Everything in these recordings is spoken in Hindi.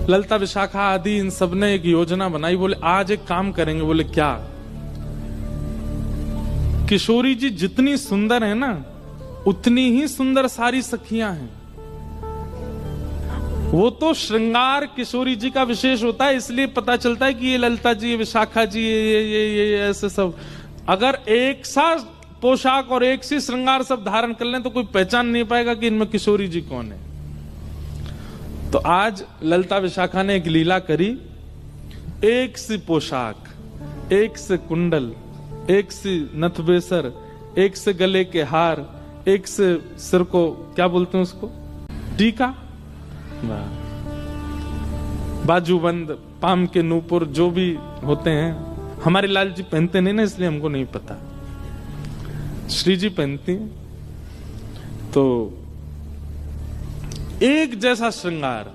ललिता विशाखा आदि इन सब ने एक योजना बनाई। बोले आज एक काम करेंगे। बोले क्या? किशोरी जी जितनी सुंदर है ना, उतनी ही सुंदर सारी सखियां हैं। वो तो श्रृंगार किशोरी जी का विशेष होता है, इसलिए पता चलता है कि ये ललिता जी, ये विशाखा जी, ये ऐसे सब। अगर एक सा पोशाक और एक सी श्रृंगार सब धारण कर लें तो कोई पहचान नहीं पाएगा कि इनमें किशोरी जी कौन है। तो आज ललिता विशाखा ने एक लीला करी। एक सी पोशाक, एक से कुंडल, एक सी नथबेसर, एक से गले के हार, एक से सिर को क्या बोलते हैं उसको, टीका, बाजूबंद, पाम के नूपुर, जो भी होते हैं। हमारे लाल जी पहनते नहीं ना, इसलिए हमको नहीं पता। श्री जी पहनती। तो एक जैसा श्रृंगार।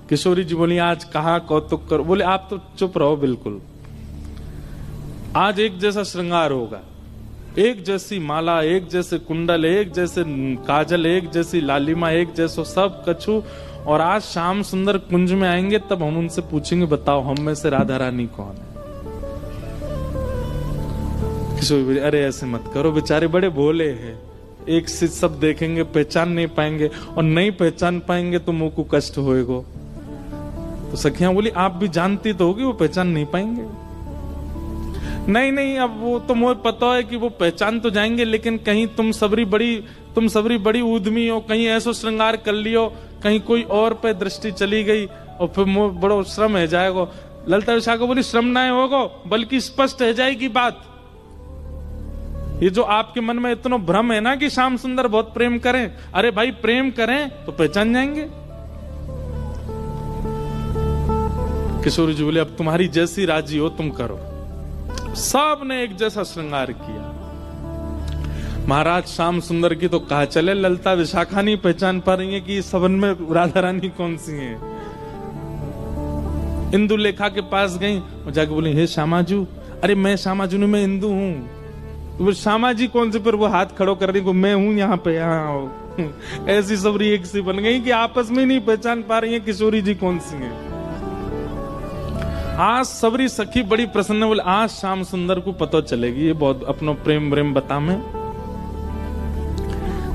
किशोरी जी बोली आज कहां कौतुक करो। बोले आप तो चुप रहो बिल्कुल। आज एक जैसा श्रृंगार होगा, एक जैसी माला, एक जैसे कुंडल, एक जैसे काजल, एक जैसी लालिमा, एक जैसो सब कछु। और आज श्याम सुंदर कुंज में आएंगे तब हम उनसे पूछेंगे बताओ हम में से राधा रानी कौन है। किशोरी अरे ऐसे मत करो, बेचारे बड़े भोले हैं, एक से सब देखेंगे पहचान नहीं पाएंगे, और नहीं पहचान पाएंगे तो मुंह को कष्ट होएगा। तो सखियां बोली आप भी जानती तो होगी वो पहचान नहीं पाएंगे। नहीं नहीं, अब वो तो मुझे पता है कि वो पहचान तो जाएंगे, लेकिन कहीं तुम सबरी बड़ी उद्यमी हो, कहीं ऐसा श्रृंगार कर लियो, कहीं कोई और पे दृष्टि चली गई और फिर मुझे बड़ो श्रम है जाएगा। ललिता विशाखा बोली श्रम ना होगा, बल्कि स्पष्ट है जाएगी बात। ये जो आपके मन में इतना भ्रम है ना कि श्याम सुंदर बहुत प्रेम करें, अरे भाई प्रेम करें तो पहचान जाएंगे। किशोरी जी बोले अब तुम्हारी जैसी राजी हो तुम करो। सब ने एक जैसा श्रृंगार किया। महाराज श्याम सुंदर की तो कहा चले, ललिता विशाखा नहीं पहचान पा रही है कि सबन में राधा रानी कौन सी है। इंदु लेखा के पास गई और जाके बोली हे श्यामाजू। अरे मैं श्यामाजू नहीं, मैं इंदु हूं। वो श्यामा जी कौन से, पर वो हाथ खड़ो कर रही को मैं हूं यहाँ पे, यहाँ ऐसी सबरी एक सी बन गई कि आपस में नहीं पहचान पा रही है किशोरी जी कौन सी है। आज सबरी सखी बड़ी प्रसन्न, बोले आज श्याम सुंदर को पता चलेगी ये बहुत अपनो प्रेम प्रेम बता में।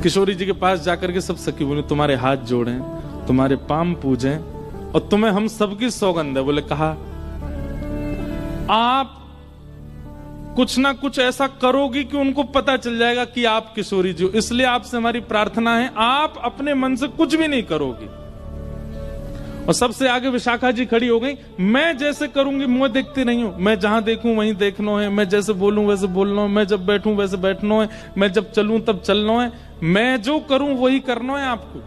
किशोरी जी के पास जाकर के सब सखी बोले तुम्हारे हाथ जोड़ें, तुम्हारे पाम पूजें और तुम्हें हम सबकी सौगंध है। बोले कहा आप कुछ ना कुछ ऐसा करोगी कि उनको पता चल जाएगा कि आप किशोरी जी हो, इसलिए आपसे हमारी प्रार्थना है आप अपने मन से कुछ भी नहीं करोगी। और सबसे आगे विशाखा जी खड़ी हो गई, मैं जैसे करूंगी मुंह देखते नहीं हूं, मैं जहां देखूं वहीं देखना है, मैं जैसे बोलूं वैसे बोलना है, मैं जब बैठूं वैसे बैठना है, मैं जब चलूं तब चलना है, मैं जो करूं वही करना है आपको।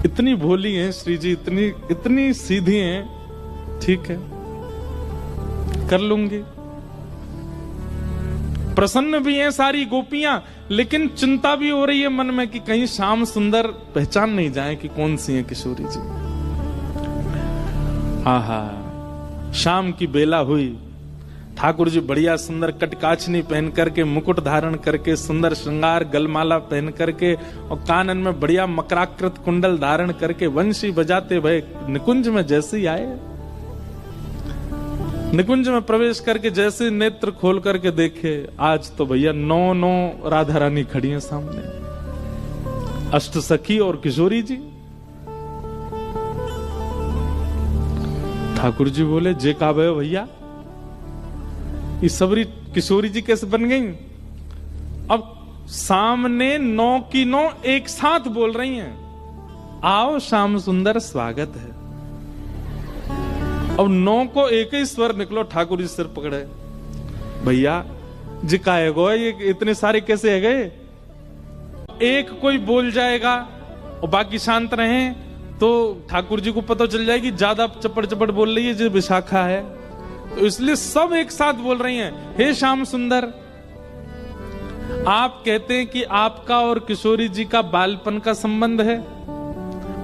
इतनी भोली हैं श्री जी, इतनी सीधी हैं, ठीक है कर लूंगी। प्रसन्न भी हैं सारी गोपियां, लेकिन चिंता भी हो रही है मन में कि कहीं श्याम सुंदर पहचान नहीं जाए कि कौन सी है किशोरी जी। आहा शाम की बेला हुई, ठाकुर जी बढ़िया सुंदर कटकाचनी पहन करके, मुकुट धारण करके, सुंदर श्रृंगार गलमाला पहन करके और कानन में बढ़िया मकराकृत कुंडल धारण करके वंशी बजाते भय निकुंज में जैसे ही आए। निकुंज में प्रवेश करके जैसे नेत्र खोल करके देखे, आज तो भैया 9 राधा रानी खड़ी हैं सामने, अष्ट सखी और किशोरी जी। ठाकुर जी बोले जे का भैया ये सबरी किशोरी जी कैसे बन गई। अब सामने 9 की 9 एक साथ बोल रही हैं, आओ श्याम सुंदर स्वागत है। अब 9 को एक ही स्वर निकलो, ठाकुर जी सिर पकड़े, भैया जी का है गो, ये इतने सारे कैसे है गए। एक कोई बोल जाएगा और बाकी शांत रहे तो ठाकुर जी को पता चल जाएगी ज्यादा चपड़ चपड़ बोल रही है जो विशाखा है, तो इसलिए सब एक साथ बोल रही हैं, हे श्याम सुंदर। आप कहते हैं कि आपका और किशोरी जी का बालपन का संबंध है,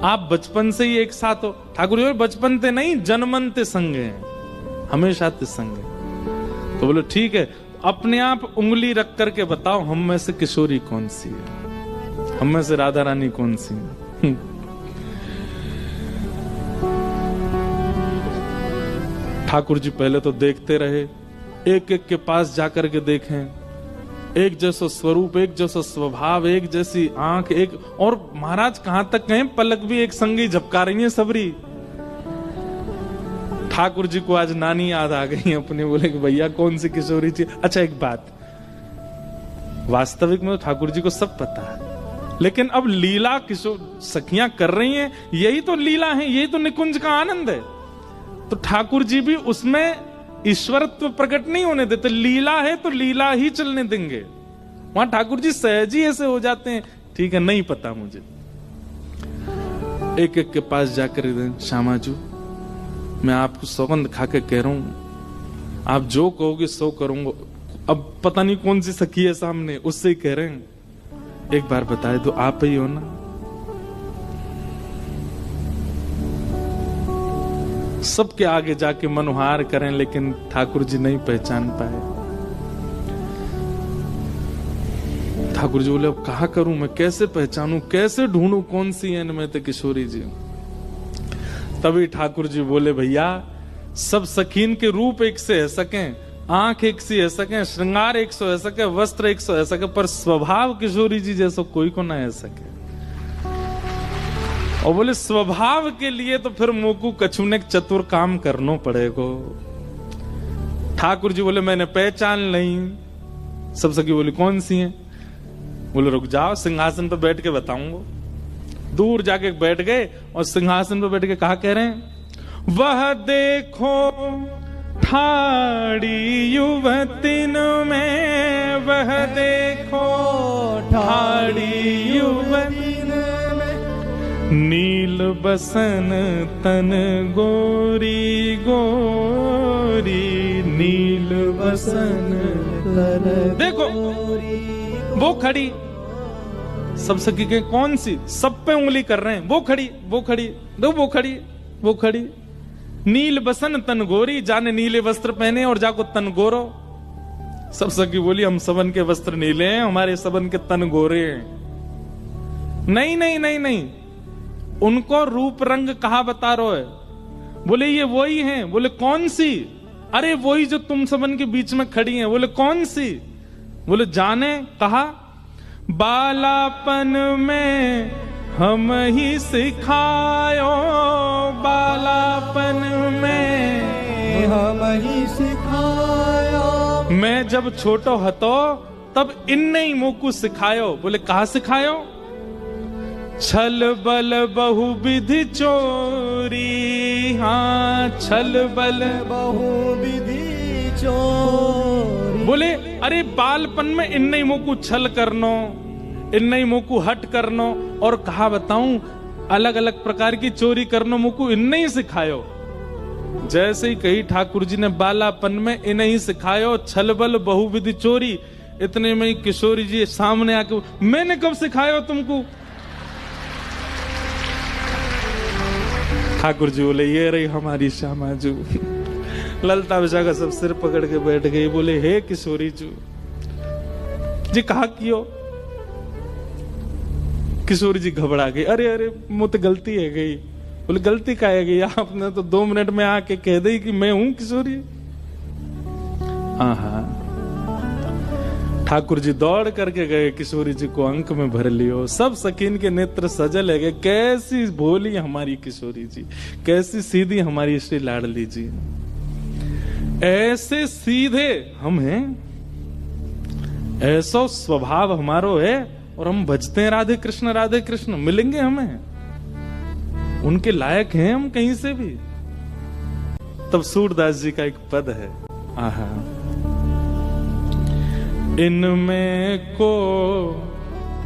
आप बचपन से ही एक साथ हो। ठाकुर जी बचपन ते नहीं जन्मन ते संग हैं, हमेशा ते संग है। तो बोलो ठीक है, अपने आप उंगली रख करके बताओ हम में से किशोरी कौन सी है, हम में से राधा रानी कौन सी है। ठाकुर जी पहले तो देखते रहे, एक एक के पास जाकर के देखें, एक जैसा स्वरूप, एक जैसा स्वभाव, एक जैसी आंख, एक और महाराज कहां तक कहें, पलक भी एक संगी झपका रही है सबरी। ठाकुर जी को आज नानी याद आ गई अपने, बोले कि भैया कौन सी किशोरी थी। अच्छा एक बात, वास्तविक में ठाकुर जी को सब पता है, लेकिन अब लीला किशोर सखियां कर रही हैं, यही तो लीला है, यही तो निकुंज का आनंद है। तो ठाकुर जी भी उसमें ईश्वरत्व प्रकट नहीं होने देते, लीला है तो लीला ही चलने देंगे। वहां ठाकुर जी सहज ही ऐसे हो जाते हैं, ठीक है नहीं पता मुझे। एक एक के पास जाकर श्यामाजू मैं आपको सौगंध खा के कह रहा हूं, आप जो कहोगे सो करूंगा। अब पता नहीं कौन सी सखी है सामने, उससे ही कह रहे हैं, एक बार बताए तो आप ही हो ना। सबके आगे जाके मनोहार करें, लेकिन ठाकुर जी नहीं पहचान पाए। ठाकुर जी बोले अब कहा करूं मैं, कैसे पहचानूं, कैसे ढूंढूं कौन सी है इनमें तो किशोरी जी। तभी ठाकुर जी बोले भैया सब सखीन के रूप एक से है सकें, आंख एक सी है सके, श्रृंगार एक सौ है सके, वस्त्र एक सौ है सके, पर स्वभाव किशोरी जी जैसा कोई को ना है सके। और बोले स्वभाव के लिए तो फिर मोकू कछु ने चतुर काम करना पड़ेगा। ठाकुर जी बोले मैंने पहचान नहीं। सब सखी बोली कौन सी हैं? बोले रुक जाओ सिंहासन पर बैठ के बताऊंगा। दूर जाके बैठ गए और सिंहासन पर बैठ के कहा कह रहे हैं, वह देखो ठाड़ी युवतिन में, वह देखो ठाड़ी युवतिन में, नील बसन तन गोरी गोरी, नील बसन तन देखो वो खड़ी। सब सखी के कौन सी? सब पे उंगली कर रहे हैं, वो खड़ी वो खड़ी, दो वो खड़ी वो खड़ी। नील बसन तन गोरी, जाने नीले वस्त्र पहने और जाको तन गोरो। सब सखी बोली हम सबन के वस्त्र नीले हैं, हमारे सबन के तन गोरे हैं। नहीं नहीं नहीं नहीं, उनको रूप रंग कहा बता रहे है? बोले ये वही हैं। बोले कौन सी? अरे वही जो तुम सबन के बीच में खड़ी हैं। बोले कौन सी? बोले जाने। कहा बालापन में हम ही सिखायो, बालापन में हम ही सिखायो, मैं जब छोटो हतो तब इनने ही मोकू सिखायो। बोले कहा सिखायो? छल बल बहुविधि चोरी, हाँ छल बल बहुविधि चोरी। बोले अरे बालपन में इनने ही मोकू छल करनो, इनने ही मोकू हट करनो, और कहा बताऊं अलग अलग प्रकार की चोरी करनो मोकू इनने ही सिखायो। जैसे ही कही ठाकुर जी ने बालापन में इन्हें ही सिखायो छल बल बहुविधि चोरी, इतने में ही किशोरी जी सामने आके, मैंने कब सिखायो तुमको? ठाकुर जी बोले ये रही हमारी श्यामाजू। ललता विशाखा सब सिर पकड़ के बैठ गई। बोले हे किशोरी जी कहा कियो? किशोरी जी घबरा गई, अरे अरे मुझे गलती है गई। बोले गलती का है गई? आपने तो 2 मिनट में आके कह दी कि मैं हूं किशोरी। हाँ ठाकुर जी दौड़ करके गए, किशोरी जी को अंक में भर लियो। सब सकीन के नेत्र सजल है, कैसी भोली हमारी किशोरी जी, कैसी सीधी हमारी श्री लाडली जी। ऐसे सीधे हम हैं, ऐसा स्वभाव हमारो है, और हम भजते हैं राधे कृष्ण मिलेंगे हमें, उनके लायक हैं हम कहीं से भी। तब सूरदास जी का एक पद है, आहा इनमें को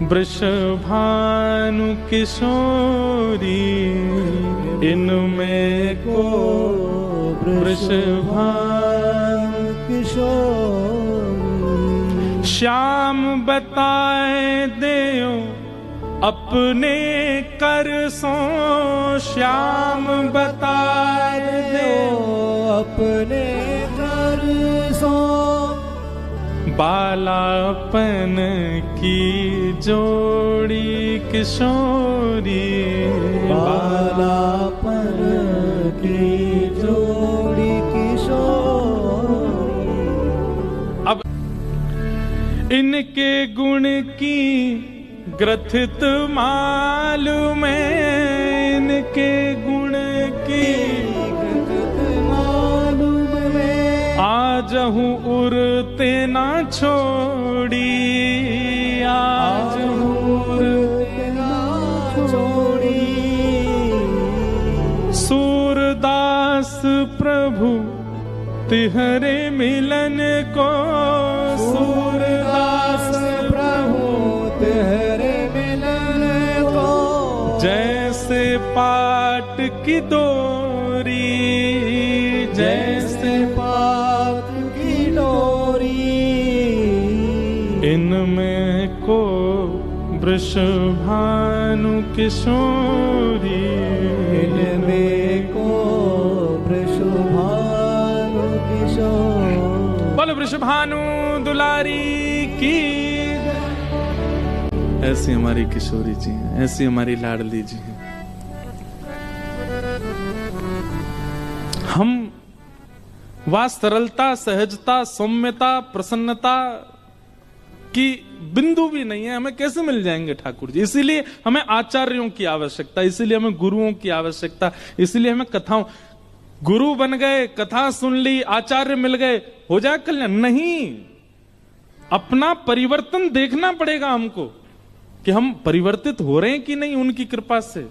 वृषभानु किशोरी, इनमें को वृषभानु किशोरी, श्याम बताए देओ अपने कर सो, श्याम बताए देओ अपने कर सो, बालापन की जोड़ी किशोरी, बालापन की जोड़ी किशोरी। इनके गुण की ग्रथित मालूम है, इनके गुण की मालूम है। आजहूँ उरते ना छोड़ी, आजहूँ उरते ना छोड़ी। सूरदास प्रभु तिहरे मिलन को, सूरदास प्रभु तेरे मिलन को। जैसे पाट की डोरी, जैसे पात की डोरी। इनमें को वृषभानु किशोरी, इनमें को वृषभानु किशोर। बोल वृषभानु दुलारी की। ऐसी हमारी किशोरी जी हैं, ऐसी हमारी लाडली जी हैं। हम वह सरलता, सहजता, सौम्यता, प्रसन्नता की बिंदु भी नहीं है, हमें कैसे मिल जाएंगे ठाकुर जी? इसीलिए हमें आचार्यों की आवश्यकता, इसीलिए हमें गुरुओं की आवश्यकता, इसीलिए हमें कथाओं। गुरु बन गए, कथा सुन ली, आचार्य मिल गए, हो जाए कल्याण? नहीं, अपना परिवर्तन देखना पड़ेगा हमको कि हम परिवर्तित हो रहे हैं कि नहीं उनकी कृपा से।